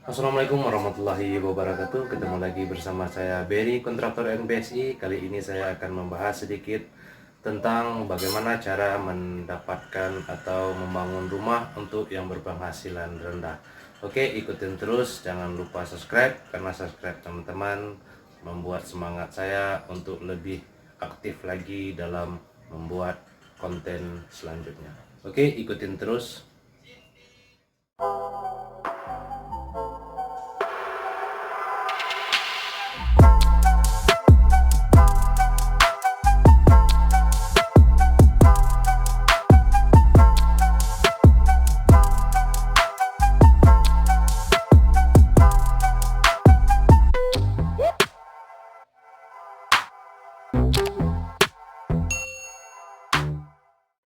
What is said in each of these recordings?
Assalamualaikum warahmatullahi wabarakatuh. Ketemu lagi bersama saya Berry, kontraktor NBSI. Kali ini saya akan membahas sedikit tentang bagaimana cara mendapatkan atau membangun rumah untuk yang berpenghasilan rendah. Oke, ikutin terus. Jangan lupa subscribe, karena subscribe teman-teman membuat semangat saya untuk lebih aktif lagi dalam membuat konten selanjutnya. Oke, ikutin terus.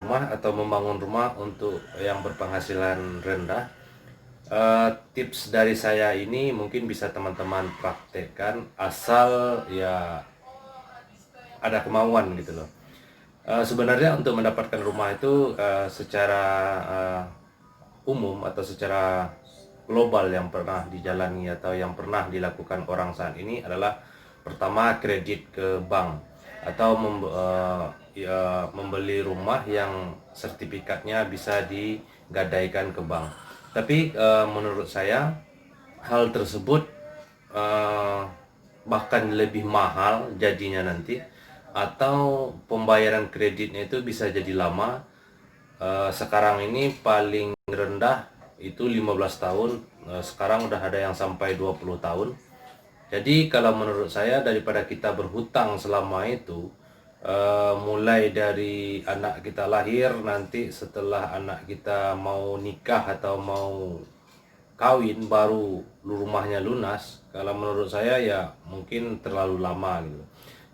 Rumah atau membangun rumah untuk yang berpenghasilan rendah. Tips dari saya ini mungkin bisa teman-teman praktekkan asal ya ada kemauan gitu loh. Sebenarnya untuk mendapatkan rumah itu secara umum atau secara global yang pernah dijalani atau yang pernah dilakukan orang saat ini adalah pertama kredit ke bank atau membeli rumah yang sertifikatnya bisa digadaikan ke bank. Tapi menurut saya hal tersebut eh, bahkan lebih mahal jadinya nanti, atau pembayaran kreditnya itu bisa jadi lama. Sekarang ini paling rendah itu 15 tahun, sekarang udah ada yang sampai 20 tahun. Jadi kalau menurut saya daripada kita berhutang selama itu, mulai dari anak kita lahir, nanti setelah anak kita mau nikah atau mau kawin baru rumahnya lunas, kalau menurut saya ya mungkin terlalu lama gitu.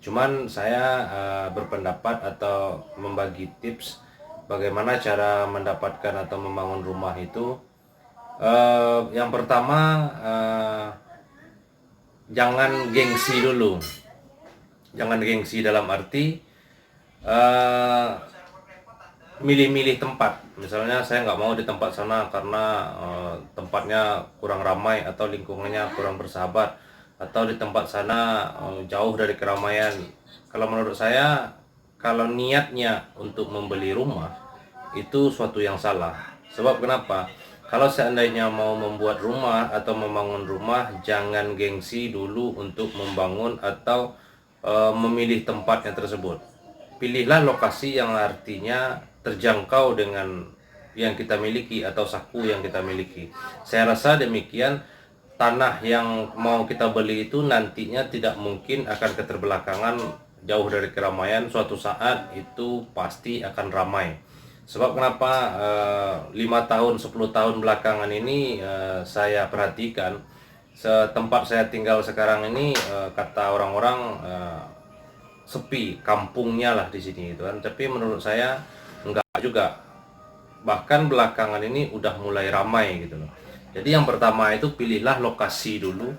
Cuman saya berpendapat atau membagi tips bagaimana cara mendapatkan atau membangun rumah itu. Yang pertama, jangan gengsi dulu. Jangan gengsi dalam arti eh, milih-milih tempat. Misalnya saya nggak mau di tempat sana karena tempatnya kurang ramai atau lingkungannya kurang bersahabat, atau di tempat sana jauh dari keramaian. Kalau menurut saya, kalau niatnya untuk membeli rumah itu suatu yang salah. Sebab kenapa? Kalau seandainya mau membuat rumah atau membangun rumah, jangan gengsi dulu untuk membangun atau memilih tempatnya tersebut. Pilihlah lokasi yang artinya terjangkau dengan yang kita miliki atau saku yang kita miliki. Saya rasa demikian. Tanah yang mau kita beli itu nantinya tidak mungkin akan keterbelakangan jauh dari keramaian. Suatu saat itu pasti akan ramai. Sebab kenapa 5 tahun 10 tahun belakangan ini saya perhatikan tempat saya tinggal sekarang ini, kata orang-orang sepi, kampungnya lah di sini gitu kan. Tapi menurut saya enggak juga. Bahkan belakangan ini udah mulai ramai gitu loh. Jadi yang pertama itu pilihlah lokasi dulu.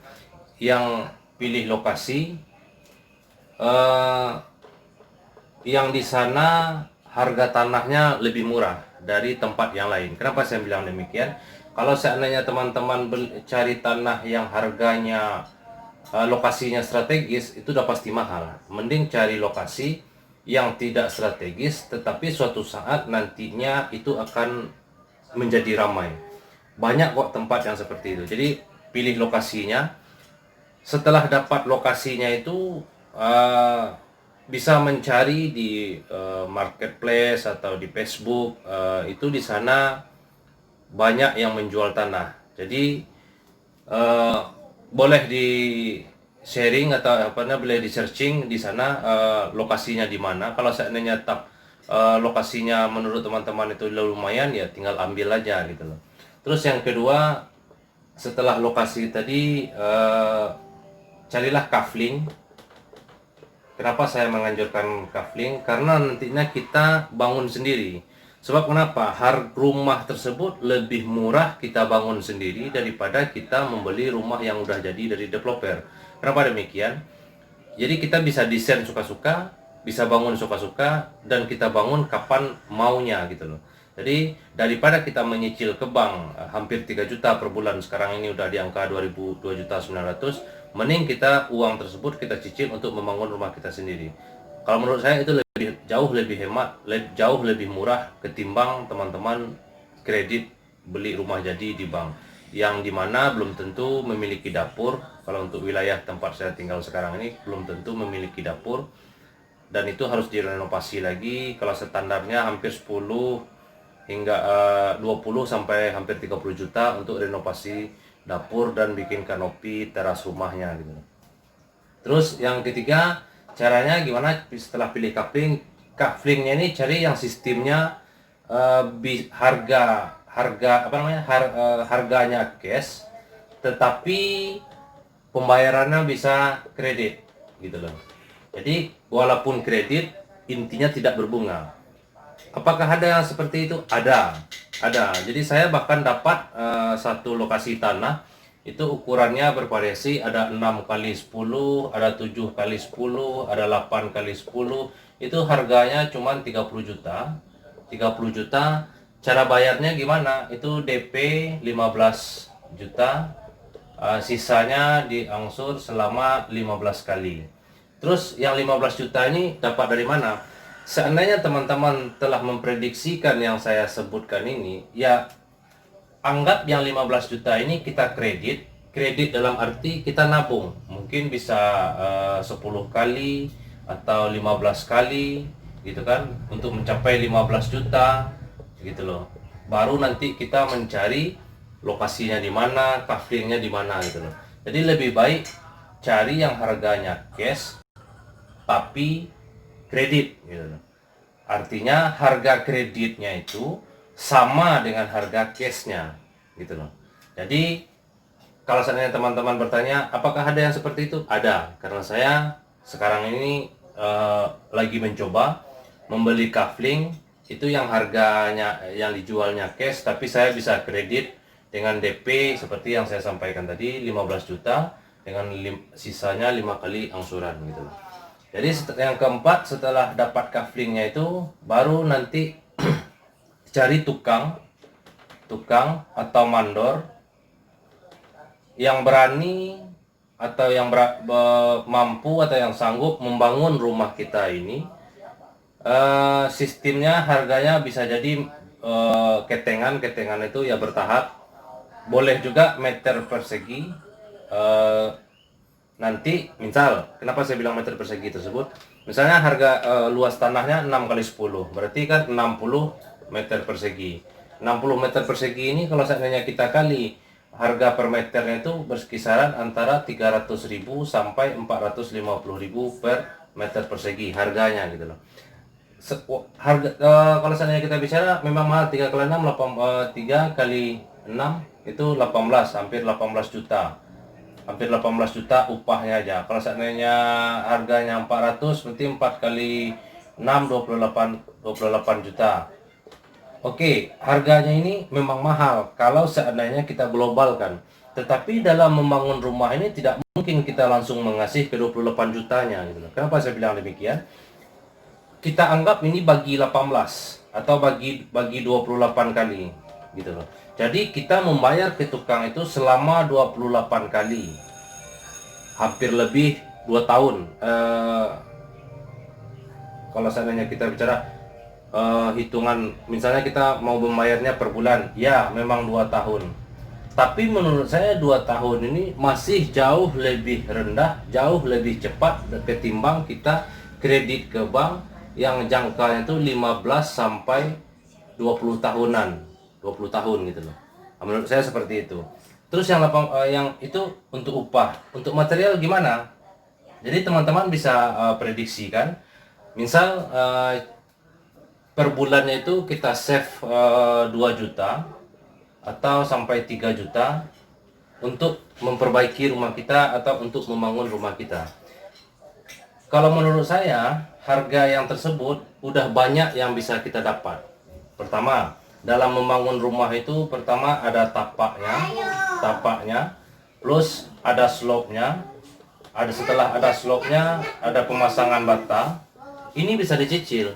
Yang pilih lokasi eh, yang di sana harga tanahnya lebih murah dari tempat yang lain. Kenapa saya bilang demikian? Kalau seandainya teman-teman cari tanah yang harganya lokasinya strategis, itu udah pasti mahal. Mending cari lokasi yang tidak strategis tetapi suatu saat nantinya itu akan menjadi ramai. Banyak kok tempat yang seperti itu. Jadi pilih lokasinya. Setelah dapat lokasinya itu bisa mencari di marketplace atau di Facebook. Itu di sana banyak yang menjual tanah. Jadi boleh di sharing atau apa namanya, boleh di searching di sana lokasinya di mana. Kalau seandainya lokasinya menurut teman-teman itu lumayan, ya tinggal ambil aja gitu loh. Terus yang kedua, setelah lokasi tadi carilah kafling. Kenapa saya menganjurkan kafling? Karena nantinya kita bangun sendiri. Sebab kenapa? Rumah tersebut lebih murah kita bangun sendiri daripada kita membeli rumah yang udah jadi dari developer. Kenapa demikian? Jadi kita bisa desain suka-suka, bisa bangun suka-suka, dan kita bangun kapan maunya gitu loh. Jadi daripada kita menyicil ke bank hampir 3 juta per bulan, sekarang ini udah di angka 2.900, mending kita uang tersebut kita cicil untuk membangun rumah kita sendiri. Kalau menurut saya itu jauh lebih hemat, jauh lebih murah ketimbang teman-teman kredit beli rumah jadi di bank, yang dimana belum tentu memiliki dapur. Kalau untuk wilayah tempat saya tinggal sekarang ini belum tentu memiliki dapur, dan itu harus direnovasi lagi. Kalau standarnya hampir 10 hingga 20 sampai hampir 30 juta untuk renovasi dapur dan bikin kanopi teras rumahnya gitu. Terus yang ketiga, caranya gimana setelah pilih kafling? Kaflingnya ini cari yang sistemnya harganya cash, tetapi pembayarannya bisa kredit gitu loh. Jadi walaupun kredit, intinya tidak berbunga. Apakah ada yang seperti itu? Ada. Jadi saya bahkan dapat satu lokasi tanah itu ukurannya bervariasi, ada 6 kali 10, ada 7 kali 10, ada 8 kali 10. Itu harganya cuma 30 juta. 30 juta. Cara bayarnya gimana? Itu DP 15 juta. Sisanya diangsur selama 15 kali. Terus yang 15 juta ini dapat dari mana? Seandainya teman-teman telah memprediksikan yang saya sebutkan ini, ya anggap yang 15 juta ini kita kredit dalam arti kita nabung. Mungkin bisa 10 kali atau 15 kali gitu kan, untuk mencapai 15 juta gitu loh. Baru nanti kita mencari lokasinya di mana, kaflingnya di mana gitu loh. Jadi lebih baik cari yang harganya cash tapi kredit gitu loh. Artinya harga kreditnya itu sama dengan harga cashnya gitu loh. Jadi kalau seandainya teman-teman bertanya apakah ada yang seperti itu, ada, karena saya sekarang ini lagi mencoba membeli kafling itu yang harganya yang dijualnya cash, tapi saya bisa kredit dengan DP seperti yang saya sampaikan tadi 15 juta dengan sisanya 5 kali angsuran gitu loh. Jadi yang keempat, setelah dapat kaflingnya itu baru nanti cari tukang atau mandor yang berani atau yang mampu atau yang sanggup membangun rumah kita ini. Sistemnya harganya bisa jadi ketengan itu ya bertahap, boleh juga meter persegi. Nanti misal, kenapa saya bilang meter persegi tersebut, misalnya harga luas tanahnya 6 kali 10, berarti kan 60 meter persegi. 60 meter persegi ini kalau seandainya kita kali harga per meternya itu berkisaran antara 300.000 sampai 450.000 per meter persegi harganya gitu loh. Harga kalau seandainya kita bicara memang mahal, 3 kali 6 3 kali 6 itu 18, hampir 18 juta. Hampir 18 juta upahnya aja. Kalau seandainya harganya 400, berarti 4 kali 6 28 juta. Oke, harganya ini memang mahal kalau seandainya kita globalkan. Tetapi dalam membangun rumah ini tidak mungkin kita langsung mengasih ke 28 jutanya gitu. Kenapa saya bilang demikian? Kita anggap ini bagi 18 atau bagi 28 kali gitu loh. Jadi kita membayar ke tukang itu selama 28 kali, hampir lebih 2 tahun. Kalau seandainya kita bicara hitungan, misalnya kita mau membayarnya per bulan, ya memang 2 tahun. Tapi menurut saya 2 tahun ini masih jauh lebih rendah, jauh lebih cepat ketimbang kita kredit ke bank yang jangkanya itu 15 sampai 20 tahunan. 20 tahun gitu loh. Menurut saya seperti itu. Terus yang itu untuk upah, untuk material gimana? Jadi teman-teman bisa prediksikan, misal per bulannya itu kita save 2 juta atau sampai 3 juta untuk memperbaiki rumah kita atau untuk membangun rumah kita. Kalau menurut saya harga yang tersebut udah banyak yang bisa kita dapat. Pertama, dalam membangun rumah itu pertama ada tapaknya, plus ada slope-nya. Setelah ada slope-nya, ada pemasangan bata. Ini bisa dicicil.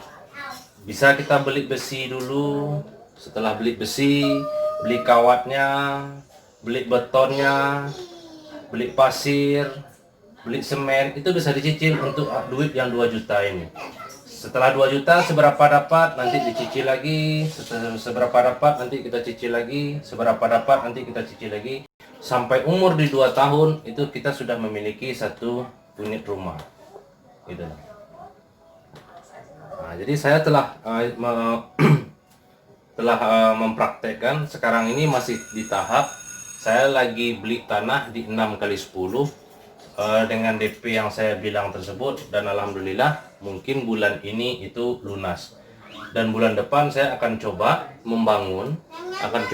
Bisa kita beli besi dulu Setelah beli besi, beli kawatnya, beli betonnya, beli pasir, beli semen, itu bisa dicicil untuk duit yang 2 juta ini. Setelah 2 juta seberapa dapat nanti dicicil lagi, seberapa dapat nanti kita cicil lagi, seberapa dapat nanti kita cicil lagi, sampai umur di 2 tahun itu kita sudah memiliki 1 unit rumah gitu. Nah, jadi saya telah mempraktekkan. Sekarang ini masih di tahap saya lagi beli tanah di 6 kali 10 dengan DP yang saya bilang tersebut, dan alhamdulillah mungkin bulan ini itu lunas, dan bulan depan saya akan coba membangun 1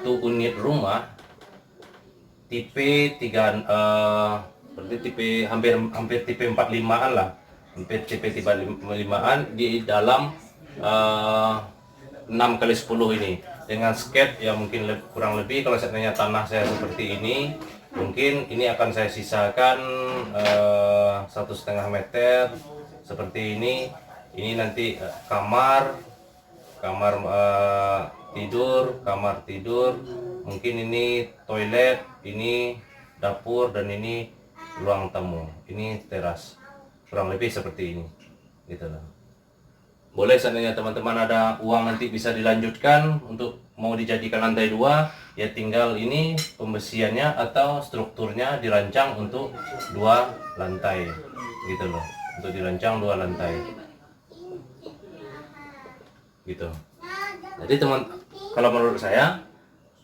unit rumah tipe 3 berarti tipe hampir tipe 45-an lah, hampir tipe 45-an di dalam 6 kali 10 ini, dengan sket yang mungkin kurang lebih, kalau seandainya tanah saya seperti ini, mungkin ini akan saya sisakan 1,5 meter seperti ini. Ini nanti kamar tidur, mungkin ini toilet, ini dapur, dan ini ruang tamu, ini teras, kurang lebih seperti ini gitu loh. Boleh seandainya teman-teman ada uang nanti bisa dilanjutkan untuk mau dijadikan lantai 2, ya tinggal ini pembesiannya atau strukturnya dirancang untuk 2 lantai gitu loh, untuk dirancang 2 lantai gitu. Jadi kalau menurut saya,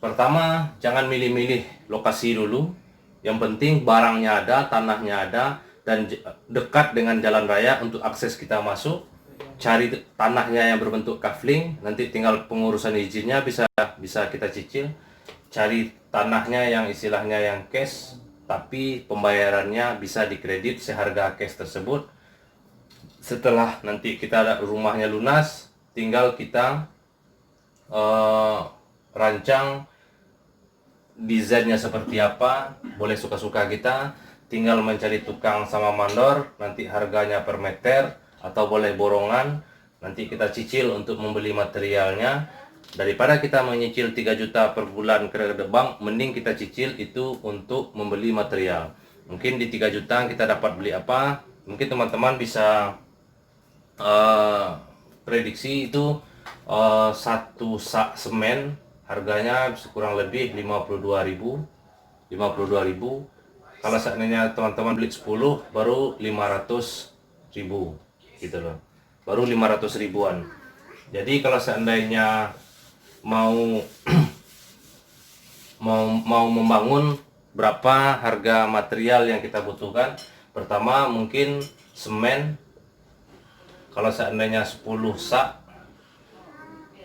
pertama jangan milih-milih lokasi dulu, yang penting barangnya ada, tanahnya ada, dan dekat dengan jalan raya untuk akses kita masuk. Cari tanahnya yang berbentuk kafling, nanti tinggal pengurusan izinnya bisa kita cicil. Cari tanahnya yang istilahnya yang cash, tapi pembayarannya bisa dikredit seharga cash tersebut. Setelah nanti kita ada rumahnya lunas, tinggal kita rancang desainnya seperti apa, boleh suka-suka kita. Tinggal mencari tukang sama mandor, nanti harganya per meter, atau boleh borongan, nanti kita cicil untuk membeli materialnya. Daripada kita menyicil 3 juta per bulan ke bank, mending kita cicil itu untuk membeli material. Mungkin di 3 juta kita dapat beli apa, mungkin teman-teman bisa prediksi itu 1 sak semen harganya kurang lebih 52.000. Kalau seandainya teman-teman beli 10 baru 500.000 gitu loh, baru 500 ribuan. Jadi kalau seandainya mau mau membangun, berapa harga material yang kita butuhkan? Pertama mungkin semen, kalau seandainya 10 sak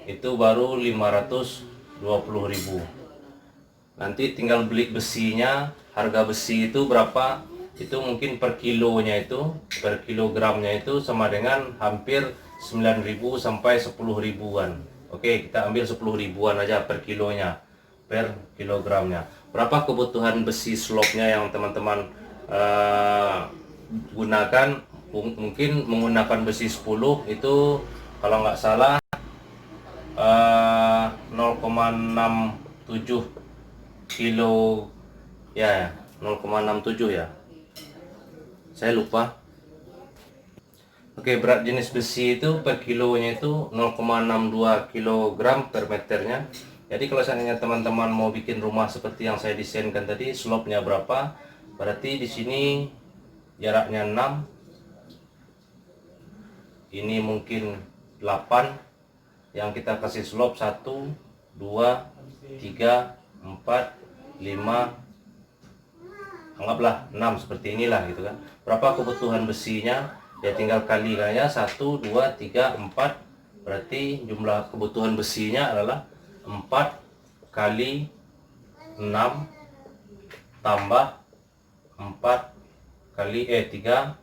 itu baru 520.000. Nanti tinggal beli besinya, harga besi itu berapa, itu mungkin per kilonya itu, per kilogramnya itu sama dengan hampir 9.000 sampai 10 ribuan. Oke, kita ambil 10 ribuan aja per kilonya, per kilogramnya. Berapa kebutuhan besi slopnya yang teman-teman gunakan? Mungkin menggunakan besi 10 itu kalau nggak salah 0,67 kilo ya, 0,67 ya, saya lupa. Oke, berat jenis besi itu per kilonya itu 0,62 kg per meternya. Jadi kalau seandainya teman-teman mau bikin rumah seperti yang saya desainkan tadi, slope-nya berapa? Berarti di sini jaraknya 6, ini mungkin 8, yang kita kasih slope 1, 2, 3, 4, 5, anggaplah 6, seperti inilah gitu kan. Berapa kebutuhan besinya? Ya tinggal kali ya, 1, 2, 3, 4. Berarti jumlah kebutuhan besinya adalah 4 kali 6 tambah 4 kali 3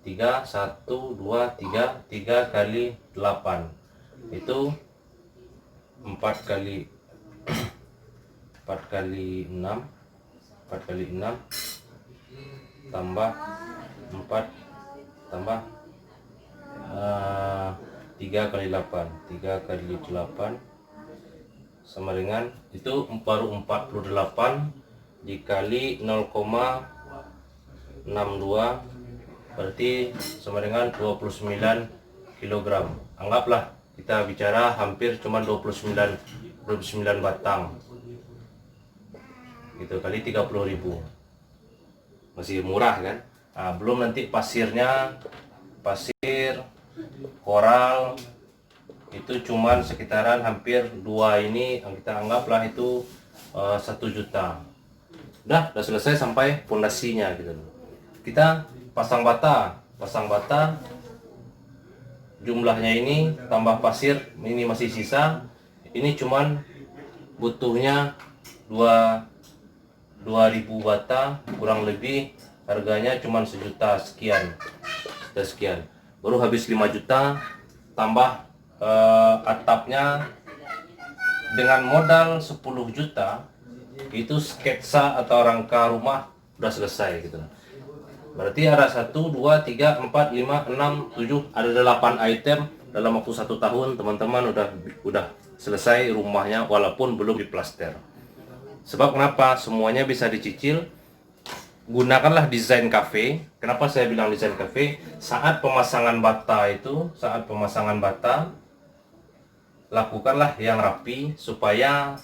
1, 2, 3 kali 8, itu 4 kali 6 tambah 4 tambah 3 kali 8, 3 kali 8 sama dengan itu baru 48 dikali 0,62 berarti sama dengan 29 kg. Anggaplah kita bicara hampir cuma 29 batang gitu, kali 30.000, masih murah kan. Nah, belum nanti pasirnya, pasir koral itu cuman sekitaran hampir 2 ini, kita anggaplah itu 1 juta. Udah selesai sampai pondasinya gitu. Kita pasang bata jumlahnya ini tambah pasir ini masih sisa, ini cuman butuhnya 2000 bata, kurang lebih harganya cuman 1 juta sekian. Baru habis 5 juta tambah atapnya dengan modal 10 juta itu sketsa atau rangka rumah udah selesai gitu. Berarti ada 1, 2, 3, 4, 5, 6, 7, ada 8 item dalam waktu 1 tahun teman-teman udah selesai rumahnya walaupun belum diplaster. Sebab kenapa? Semuanya bisa dicicil. Gunakanlah desain cafe. Kenapa saya bilang desain cafe? Saat pemasangan bata, lakukanlah yang rapi supaya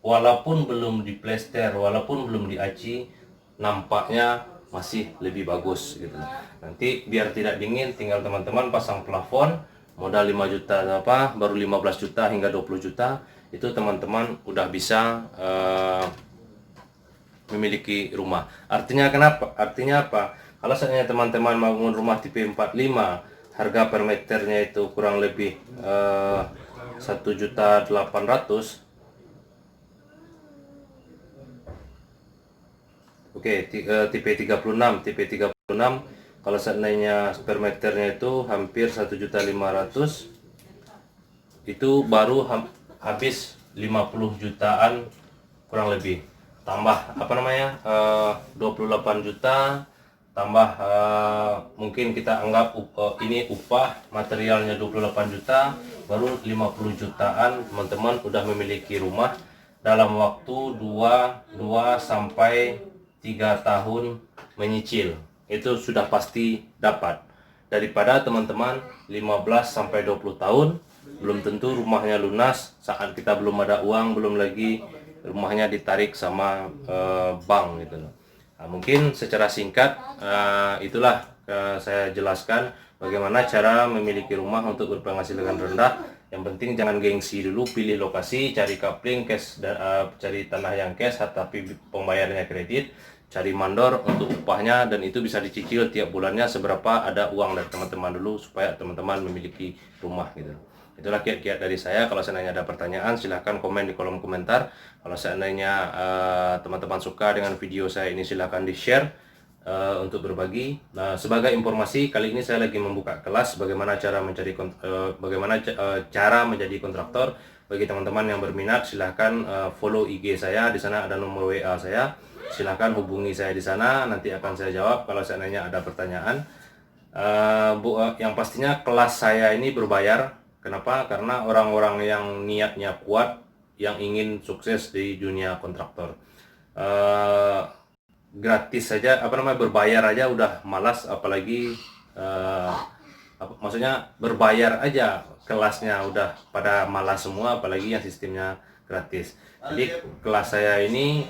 walaupun belum diplester, walaupun belum diaci, nampaknya masih lebih bagus gitu. Nanti biar tidak dingin, tinggal teman-teman pasang plafon, modal 5 juta baru 15 juta hingga 20 juta itu teman-teman udah bisa memiliki rumah. Artinya kenapa? Artinya apa? Kalau seandainya teman-teman mau bangun rumah tipe 45, harga per meternya itu kurang lebih 1.800.000. Oke, tipe 36, kalau seandainya per meternya itu hampir 1.500.000, itu baru habis 50 jutaan kurang lebih. Tambah 28 juta, tambah mungkin kita anggap ini upah materialnya 28 juta, baru 50 jutaan teman-teman udah memiliki rumah dalam waktu 2 sampai 3 tahun menyicil. Itu sudah pasti dapat. Daripada teman-teman 15 sampai 20 tahun belum tentu rumahnya lunas, saat kita belum ada uang, belum lagi rumahnya ditarik sama bank gitu loh. Nah, mungkin secara singkat itulah saya jelaskan bagaimana cara memiliki rumah untuk berpenghasilan rendah. Yang penting jangan gengsi dulu, pilih lokasi, cari kapling cash, cari tanah yang cash tapi pembayarannya kredit, cari mandor untuk upahnya, dan itu bisa dicicil tiap bulannya seberapa ada uang dari teman-teman dulu supaya teman-teman memiliki rumah gitu. Itulah kiat-kiat dari saya. Kalau seandainya ada pertanyaan silahkan komen di kolom komentar. Kalau seandainya teman-teman suka dengan video saya ini silahkan di share untuk berbagi. Nah, sebagai informasi, kali ini saya lagi membuka kelas bagaimana cara menjadi kontraktor. Bagi teman-teman yang berminat silahkan follow IG saya, di sana ada nomor WA saya. Silahkan hubungi saya di sana, nanti akan saya jawab kalau seandainya ada pertanyaan. Yang pastinya kelas saya ini berbayar. Kenapa? Karena orang-orang yang niatnya kuat, yang ingin sukses di dunia kontraktor, gratis saja, berbayar aja udah malas, apalagi maksudnya berbayar aja kelasnya udah pada malas semua, apalagi yang sistemnya gratis. Jadi kelas saya ini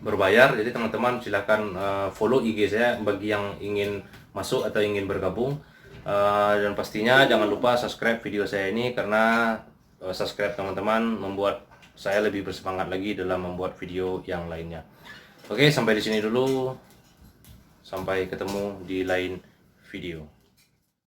berbayar, jadi teman-teman silahkan follow IG saya bagi yang ingin masuk atau ingin bergabung. Dan pastinya jangan lupa subscribe video saya ini, karena subscribe teman-teman membuat saya lebih bersemangat lagi dalam membuat video yang lainnya. Oke, sampai di sini dulu. Sampai ketemu di lain video.